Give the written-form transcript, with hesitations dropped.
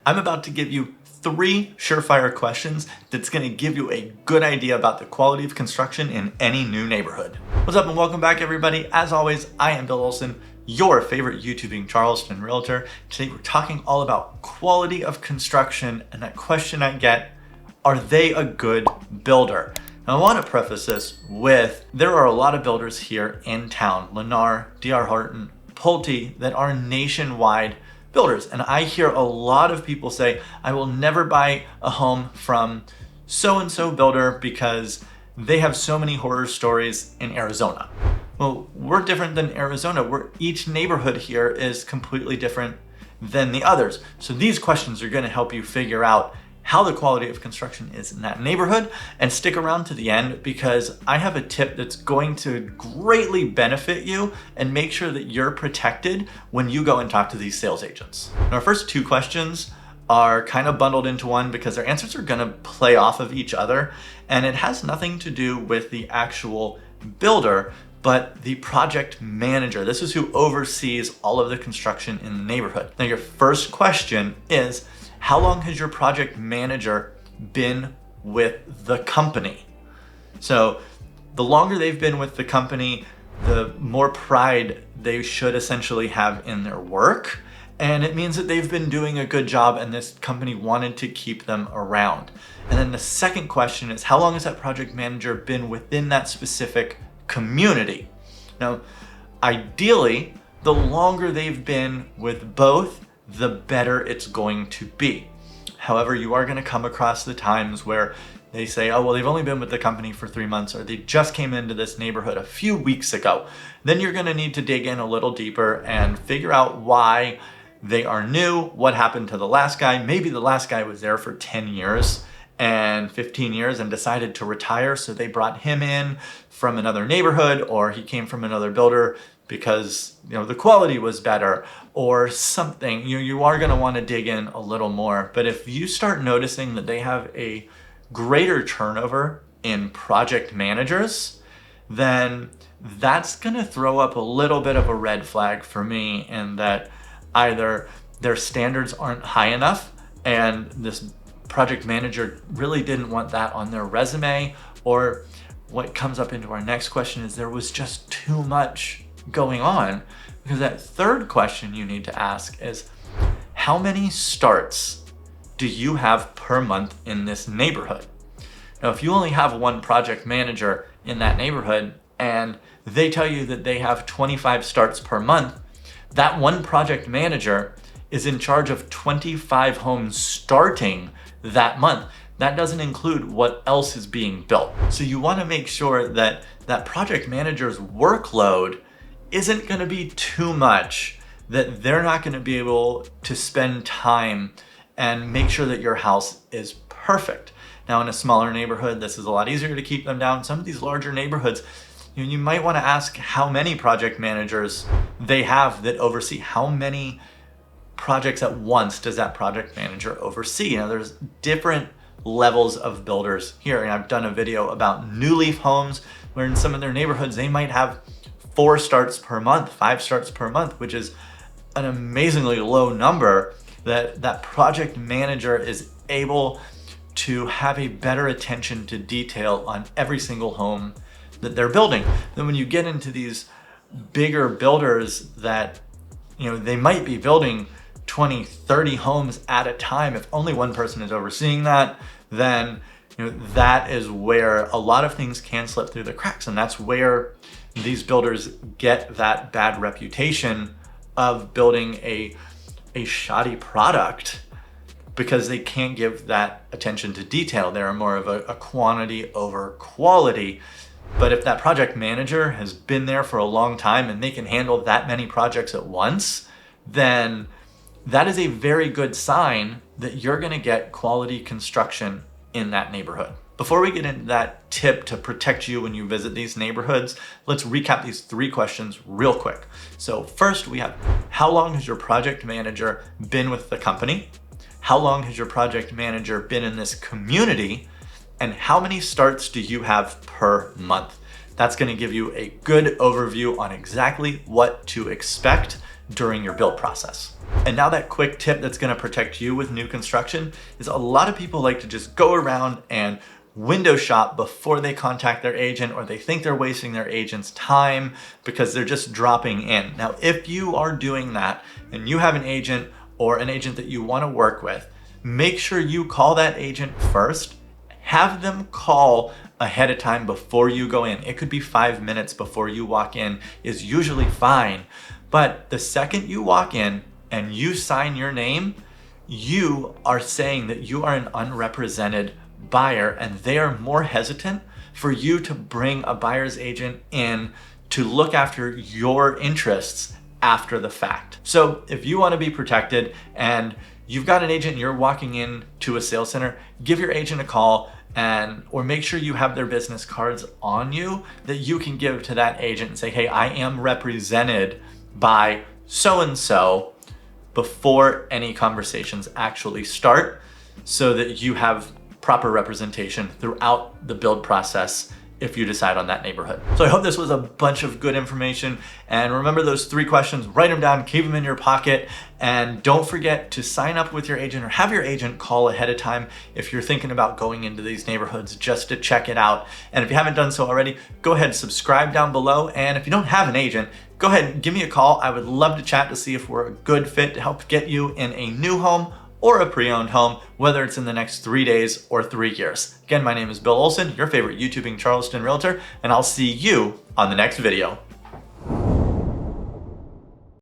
I'm about to give you 3 surefire questions that's going to give you a good idea about the quality of construction in any new neighborhood. What's up and welcome back everybody. As always, I am Bill Olson, your favorite YouTubing Charleston realtor. Today we're talking all about quality of construction, and that question I get, are they a good builder? Now I want to preface this with, there are a lot of builders here in town, Lennar, D.R. Horton, Pulte, that are nationwide builders. And I hear a lot of people say, I will never buy a home from so-and-so builder because they have so many horror stories in Arizona. Well, we're different than Arizona. Each neighborhood here is completely different than the others. So these questions are going to help you figure out how the quality of construction is in that neighborhood, and stick around to the end because I have a tip that's going to greatly benefit you and make sure that you're protected when you go and talk to these sales agents. Now, our first 2 questions are kind of bundled into one because their answers are going to play off of each other, and it has nothing to do with the actual builder, but the project manager. This is who oversees all of the construction in the neighborhood. Now, your first question is, how long has your project manager been with the company? So the longer they've been with the company, the more pride they should essentially have in their work. And it means that they've been doing a good job and this company wanted to keep them around. And then the second question is, how long has that project manager been within that specific community? Now, ideally, the longer they've been with both, the better it's going to be. However, you are going to come across the times where they say, oh, well, they've only been with the company for 3 months, or they just came into this neighborhood a few weeks ago. Then you're going to need to dig in a little deeper and figure out why they are new, what happened to the last guy. Maybe the last guy was there for 10 years and 15 years and decided to retire, so they brought him in from another neighborhood, or he came from another builder because the quality was better or something. You are going to want to dig in a little more. But if you start noticing that they have a greater turnover in project managers, then that's going to throw up a little bit of a red flag for me, in that either their standards aren't high enough and this project manager really didn't want that on their resume, or what comes up into our next question is there was just too much going on. Because that third question you need to ask is, how many starts do you have per month in this neighborhood? Now, if you only have one project manager in that neighborhood and they tell you that they have 25 starts per month, that one project manager is in charge of 25 homes starting that month. That doesn't include what else is being built. So you want to make sure that that project manager's workload isn't going to be too much, that they're not going to be able to spend time and make sure that your house is perfect. Now, in a smaller neighborhood, this is a lot easier to keep them down. Some of these larger neighborhoods, you might want to ask how many project managers they have that oversee. How many projects at once does that project manager oversee? There's different levels of builders here. And I've done a video about new leaf homes, where in some of their neighborhoods, they might have 4 starts per month, 5 starts per month, which is an amazingly low number. That project manager is able to have a better attention to detail on every single home that they're building. Then when you get into these bigger builders that, they might be building 20, 30 homes at a time. If only one person is overseeing that, then that is where a lot of things can slip through the cracks. And that's where these builders get that bad reputation of building a shoddy product, because they can't give that attention to detail. They're more of a quantity over quality. But if that project manager has been there for a long time and they can handle that many projects at once, then that is a very good sign that you're going to get quality construction in that neighborhood. Before we get into that tip to protect you when you visit these neighborhoods, let's recap these 3 questions real quick. So first we have, how long has your project manager been with the company? How long has your project manager been in this community? And how many starts do you have per month? That's gonna give you a good overview on exactly what to expect during your build process. And now that quick tip that's gonna protect you with new construction is a lot of people like to just go around and window shop before they contact their agent, or they think they're wasting their agent's time because they're just dropping in. Now, if you are doing that and you have an agent or an agent that you want to work with, make sure you call that agent first. Have them call ahead of time before you go in. It could be 5 minutes before you walk in is usually fine. But the second you walk in and you sign your name, you are saying that you are an unrepresented buyer, and they are more hesitant for you to bring a buyer's agent in to look after your interests after the fact. So if you want to be protected and you've got an agent and you're walking in to a sales center, give your agent a call or make sure you have their business cards on you that you can give to that agent and say, hey, I am represented by so-and-so, before any conversations actually start, so that you have proper representation throughout the build process if you decide on that neighborhood. So I hope this was a bunch of good information, and remember those 3 questions, write them down, keep them in your pocket, and don't forget to sign up with your agent or have your agent call ahead of time if you're thinking about going into these neighborhoods just to check it out. And if you haven't done so already, go ahead and subscribe down below. And if you don't have an agent, go ahead and give me a call. I would love to chat to see if we're a good fit to help get you in a new home or a pre-owned home, whether it's in the next 3 days or 3 years. Again, my name is Bill Olson, your favorite YouTubing Charleston realtor, and I'll see you on the next video.